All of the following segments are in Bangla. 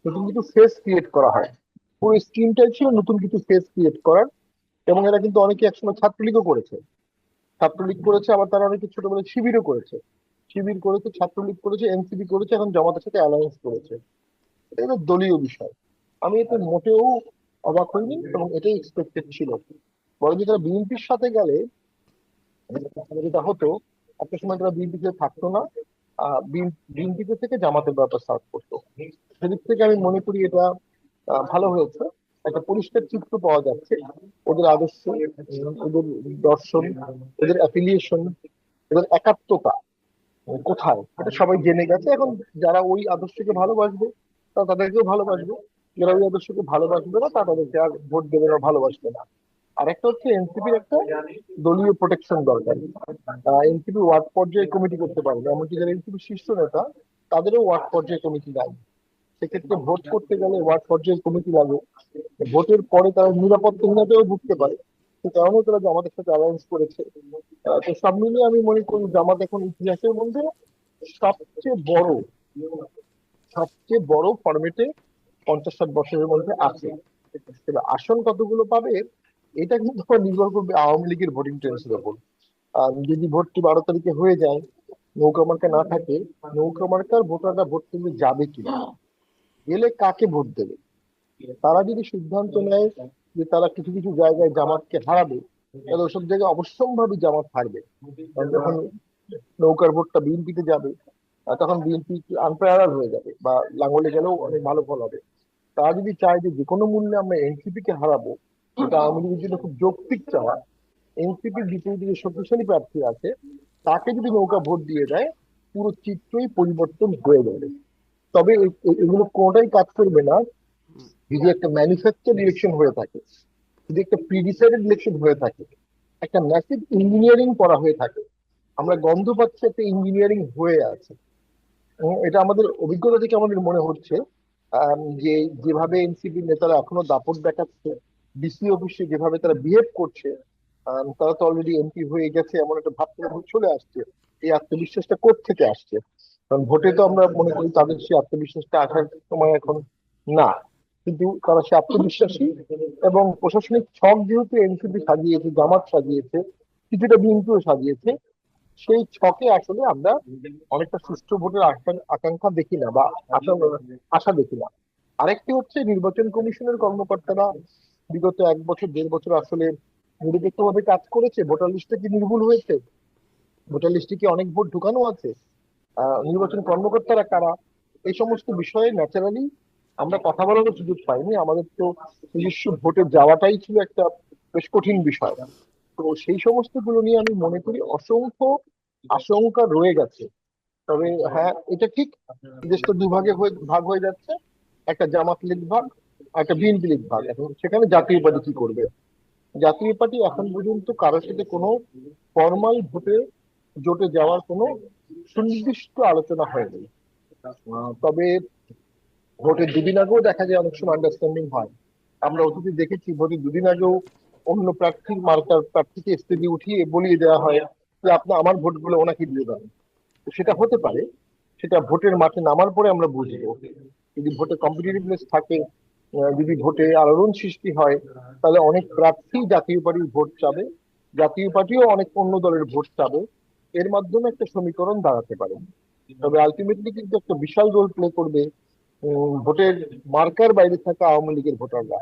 নতুন কিছু ফেস ক্রিয়েট করা হয়। পুরো স্কিমটাই ছিল নতুন কিছু ফেস ক্রিয়েট করার। এবং এরা কিন্তু অনেকে একসময় ছাত্রলীগও করেছে, ছাত্রলীগ করেছে, আবার তারা অনেকে ছোটবেলায় শিবিরও করেছে। শিবির করেছে, ছাত্রলীগ করেছে, এনসিপি করেছে, এখন জামাতের সাথে অ্যালায়েন্স করেছে। এটা কিন্তু দলীয় বিষয়। আমি এতে মোটেও অবাক হইনি এবং এটাই এক্সপেক্টেড ছিল। বরং তারা বিএনপির সাথে গেলে যেটা হতো, একটা সময় তারা বিএনপিতে থাকতো না, বিএনপিতে থেকে জামাতের ব্যাপার সার্ভ করতো। সেদিক থেকে আমি মনে করি এটা ভালো হয়েছে। একটা পরিষ্কার চিত্র পাওয়া যাচ্ছে ওদের আদর্শ, ওদের দর্শন, ওদের অ্যাফিলিয়েশন, ওদের একাত্মতা কোথায়, এটা সবাই জেনে গেছে। এখন যারা ওই আদর্শকে ভালোবাসবে তারা তাদেরকেও ভালোবাসবে, যারা ওই আদর্শকে ভালোবাসবে না তারা তাদেরকে আর ভোট দেবে না, ভালোবাসবে না। আর একটা হচ্ছে এনসিপির একটা দলীয় প্রোটেকশন দরকার। এনসিপি ওয়ার্ড পর্যায়ে কমিটি করতে পারবে, এমনকি যারা এনসিপির শীর্ষ নেতা তাদেরও ওয়ার্ড পর্যায়ে কমিটি নাই। সেক্ষেত্রে ভোট করতে গেলে ওয়ার্ড পর্যায়ে কমিটি লাগে। ভোটের পরে তারা নিরাপত্তাহীনতাও ভুগতে পারে। সে কারণে তারা জামাতের সাথে অ্যালায়েন্স করেছে। তো সব মিলিয়ে আমি মনে করি জামাত এখন ইতিহাসের মধ্যে সবচেয়ে বড় সবচেয়ে বড় ফরম্যাটে 50-60 বছরের মধ্যে আছে। তবে আসন কতগুলো পাবে এটা কিন্তু আবার নির্ভর করবে আওয়ামী লীগের ভোটিং ট্রেন্ডসের উপর। যদি ভোটটি 12 তারিখে হয়ে যায়, নৌকা মার্কা না থাকে, নৌকা মার্কার ভোটাররা ভোট কেন্দ্রে যাবে কিনা, গেলে কাকে ভোট দেবে, তারা যদি সিদ্ধান্ত নেয় যে তারা কিছু কিছু জায়গায় জামাতকে হারাবে, তাহলে ওসব জায়গায় অবশ্যম্ভাবী জামাত হারবে। কারণ যখন নৌকার ভোটটা বিএনপিতে যাবে, তখন বিএনপি আনপ্যারালাল হয়ে যাবে, বা লাঙ্গলে গেলেও অনেক ভালো ফল হবে। তারা যদি চায় যে যে কোনো মূল্যে আমরা এনসিপি কে হারাবো, এটা আওয়ামী লীগের জন্য খুব যৌক্তিক চাওয়া। এনসিপির বিপরীতে যে শক্তিশালী প্রার্থী আছে তাকে যদি নৌকা ভোট দিয়ে দেয়, পুরো চিত্রই পরিবর্তন হয়ে যাবে। তবে এগুলো কোনোটাই কাজ করবে না যদি একটা ম্যানুফ্যাকচার ইলেকশন হয়ে থাকে, যদি একটা প্রিডিসাইডেড ইলেকশন হয়ে থাকে, একটা ম্যাসিভ ইঞ্জিনিয়ারিং করা হয়ে থাকে। আমরা গন্ধ পাচ্ছি একটা ইঞ্জিনিয়ারিং হয়ে আছে। এবং এটা আমাদের অভিজ্ঞতা থেকে আমাদের মনে হচ্ছে, যে যেভাবে এনসিপি নেতারা এখনো দাপট দেখাচ্ছে, ডিসি অফিসে যেভাবে তারা বিহেভ করছে, তারা তো অলরেডি এমপি হয়ে গেছে এমন একটা ভাব তাদের চলে আসছে। এই আত্মবিশ্বাসটা কোত্থেকে আসছে? কারণ ভোটে তো আমরা মনে করি তাদের সেই আত্মবিশ্বাসটা আসার সময় এখন না। কিন্তু তারা সে আত্মবিশ্বাসী, এবং প্রশাসনিক ছক যেহেতু এনসিপি সাজিয়েছে, জামাত সাজিয়েছে, কিছুটা বিএনপিও সাজিয়েছে, সেই ছকে আসলে আমরা অনেকটা সুষ্ঠু ভোটের আকাঙ্ক্ষা দেখি না, বা আশা আশা দেখি না। আরেকটি হচ্ছে নির্বাচন কমিশনের কর্মকর্তারা বিগত 1 বছর 1.5 বছর আসলে নিরপেক্ষভাবে কাজ করেছে। ভোটার লিস্টে কি নির্ভুল হয়েছে? ভোটার লিস্টে কি অনেক ভোট ঢুকানো আছে? নির্বাচন কর্মকর্তারা কারা? এই সমস্ত বিষয়ে ন্যাচারালি আমরা কথা বলার সুযোগ পাইনি। আমাদের তো নিজস্ব ভোটে যাওয়াটাই ছিল একটা বেশ কঠিন বিষয়। তো সেই সমস্ত গুলো নিয়ে আমি মনে করি অসংখ্য আশঙ্কা রয়ে গেছে। তবে হ্যাঁ, এটা ঠিক, দেশটা দুভাগে ভাগ হয়ে যাচ্ছে। একটা জামাত লীগ ভাগ, আর একটা বিএনপি লীগ ভাগ। এখন সেখানে জাতীয় পার্টি কি করবে? জাতীয় পার্টি এখন পর্যন্ত কারোর সাথে কোনো ফর্মাল ভোটে জোটে যাওয়ার কোনো সুনির্দিষ্ট আলোচনা হয়নি। তবে ভোটের 2 দিন আগেও দেখা যায় অনেক সময় আন্ডারস্ট্যান্ডিং হয়। আমরা অতীতে দেখেছি ভোটের 2 দিন আগেও অন্য প্রার্থীর মার্কার প্রার্থীকে স্টেজে উঠিয়ে বলিয়ে দেওয়া হয় যে আপনি আমার ভোটগুলো ওনাকে দিয়ে দেন। তো সেটা হতে পারে, সেটা ভোটের মাঠে নামার পরে আমরা বুঝবো। যদি ভোটে কম্পিটিটিভনেস থাকে, যদি ভোটে আলোড়ন সৃষ্টি হয়, তাহলে অনেক প্রার্থী জাতীয় পার্টির ভোট চাবে, জাতীয় পার্টিও অনেক অন্য দলের ভোট চাবে। এর মাধ্যমে একটা সমীকরণ দাঁড়াতে পারে। তবে আলটিমেটলি কিন্তু একটা বিশাল রোল প্লে করবে ভোটের মার্কার বাইরে থাকা আওয়ামী লীগের ভোটাররা।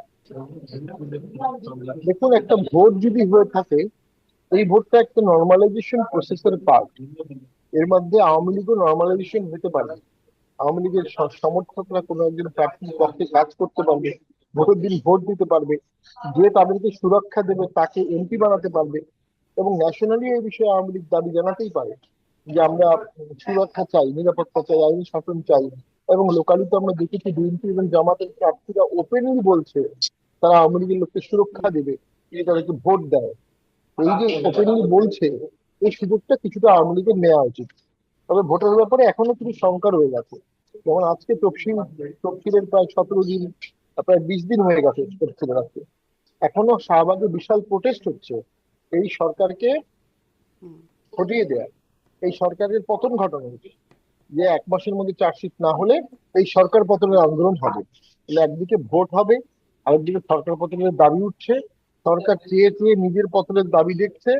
দেখুন, একটা ভোট যদি হয়ে থাকে, এই ভোটটা একটা নর্মালাইজেশন প্রসেসের পার্ট। এর মধ্যে আওয়ামী লীগও নর্মালাইজেশন হতে পারে। আওয়ামী লীগের সমর্থকরা কোনো একজন প্রার্থীর পক্ষে কাজ করতে পারবে, ভোটের দিন ভোট দিতে পারবে, যে তাদেরকে সুরক্ষা দেবে তাকে এমপি বানাতে পারবে। এবং ন্যাশনালি এই বিষয়ে আওয়ামী লীগ দাবি জানাতেই পারে যে আমরা সুরক্ষা চাই, নিরাপত্তা চাই, আইনি শাসন চাই। এবং লোকালি তো আমরা দেখেছি বিএনপি এবং জামাতের প্রার্থীরা ওপেনলি বলছে তারা আওয়ামী লীগের লোককে সুরক্ষা দেবে, যদি তাদেরকে ভোট দেয়। এই যে ওপেনলি বলছে, এই সুযোগটা কিছুটা আওয়ামী লীগের নেওয়া উচিত। তবে ভোটের ব্যাপারে এখনো কিছু শঙ্কা রয়ে গেছে। যেমন আজকে তফসিলের প্রায় 17 দিন, প্রায় 20 দিন হয়ে গেছে তফসিলের আজকে। এখনো শাহবাগে বিশাল প্রোটেস্ট হচ্ছে এই সরকারকে হটিয়ে দেয়া, এই সরকারের পতন ঘটানো হচ্ছে। যে 1 মাসের মধ্যে চার্জশিট না হলে এই সরকার পতনের আন্দোলন হবে। তাহলে একদিকে ভোট হবে, আরেকদিকে সরকার পতনের দাবি উঠছে। সরকার চেয়ে চেয়ে নিজের পতনের দাবি দেখছে,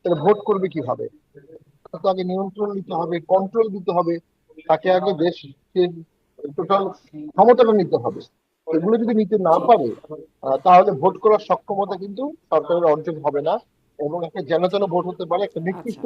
তাহলে ভোট করবে কিভাবে? তো আগে নিয়ন্ত্রণ নিতে হবে, কন্ট্রোল দিতে হবে, তাকে আগে দেশের টোটাল ক্ষমতাটা নিতে হবে। এগুলো যদি নিতে না পারে, তাহলে ভোট করার সক্ষমতা কিন্তু সরকারের অর্জন হবে না, এবং একটা যেন তেন ভোট হতে পারে, একটা আচ্ছা। নির্দিষ্ট